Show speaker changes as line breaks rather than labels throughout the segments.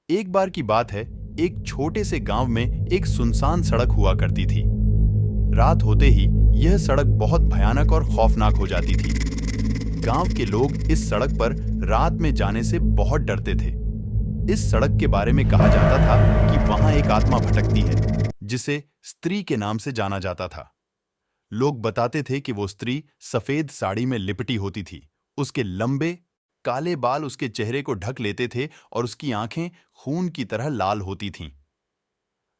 एक बार की बात है, एक छोटे से गांव में एक सुनसान सड़क हुआ करती थी। रात होते ही यह सड़क बहुत भयानक और खौफनाक हो जाती थी। गांव के लोग इस सड़क पर रात में जाने से बहुत डरते थे। इस सड़क के बारे में कहा जाता था कि वहां एक आत्मा भटकती है, जिसे स्त्री के नाम से जाना जाता था। लोग बताते थे कि वो स्त्री सफेद साड़ी में लिपटी होती थी। उसके लंबे काले बाल उसके चेहरे को ढक लेते थे और उसकी आंखें खून की तरह लाल होती थीं।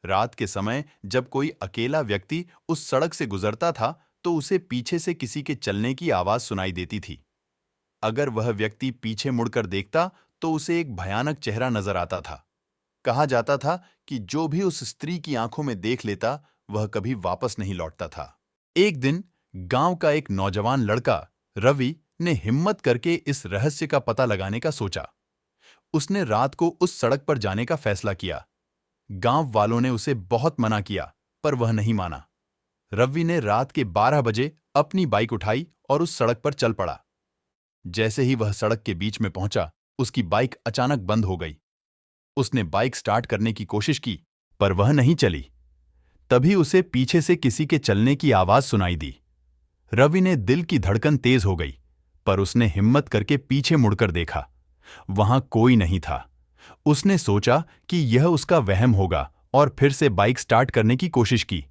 रात के समय जब कोई अकेला व्यक्ति उस सड़क से गुजरता था तो उसे पीछे से किसी के चलने की आवाज सुनाई देती थी। अगर वह व्यक्ति पीछे मुड़कर देखता तो उसे एक भयानक चेहरा नजर आता था। कहा जाता था कि जो भी उस स्त्री की आंखों में देख लेता वह कभी वापस नहीं लौटता था। एक दिन गांव का एक नौजवान लड़का रवि ने हिम्मत करके इस रहस्य का पता लगाने का सोचा। उसने रात को उस सड़क पर जाने का फैसला किया। गांव वालों ने उसे बहुत मना किया, पर वह नहीं माना। रवि ने रात के 12 बजे अपनी बाइक उठाई और उस सड़क पर चल पड़ा। जैसे ही वह सड़क के बीच में पहुंचा, उसकी बाइक अचानक बंद हो गई। उसने बाइक स्टार्ट करने की कोशिश की, पर वह नहीं चली। तभी उसे पीछे से किसी के चलने की आवाज सुनाई दी। रवि ने दिल की धड़कन तेज हो गई, पर उसने हिम्मत करके पीछे मुड़कर देखा। वहां कोई नहीं था। उसने सोचा कि यह उसका वहम होगा और फिर से बाइक स्टार्ट करने की कोशिश की।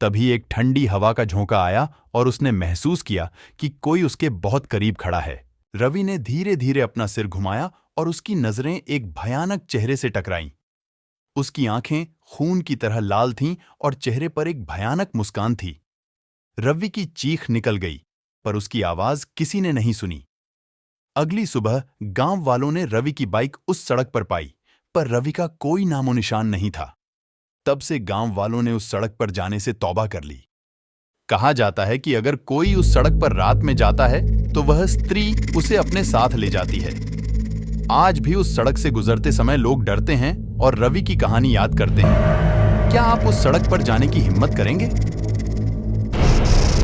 तभी एक ठंडी हवा का झोंका आया और उसने महसूस किया कि कोई उसके बहुत करीब खड़ा है। रवि ने धीरे धीरे अपना सिर घुमाया और उसकी नजरें एक भयानक चेहरे से टकराईं। उसकी आंखें खून की तरह लाल थीं और चेहरे पर एक भयानक मुस्कान थी। रवि की चीख निकल गई, पर उसकी आवाज किसी ने नहीं सुनी। अगली सुबह गांव वालों ने रवि की बाइक उस सड़क पर पाई, पर रवि का कोई नामो निशान नहीं था। तब से गांव वालों ने उस सड़क पर जाने से तौबा कर ली। कहा जाता है कि अगर कोई उस सड़क पर रात में जाता है तो वह स्त्री उसे अपने साथ ले जाती है। आज भी उस सड़क से गुजरते समय लोग डरते हैं और रवि की कहानी याद करते हैं। क्या आप उस सड़क पर जाने की हिम्मत करेंगे?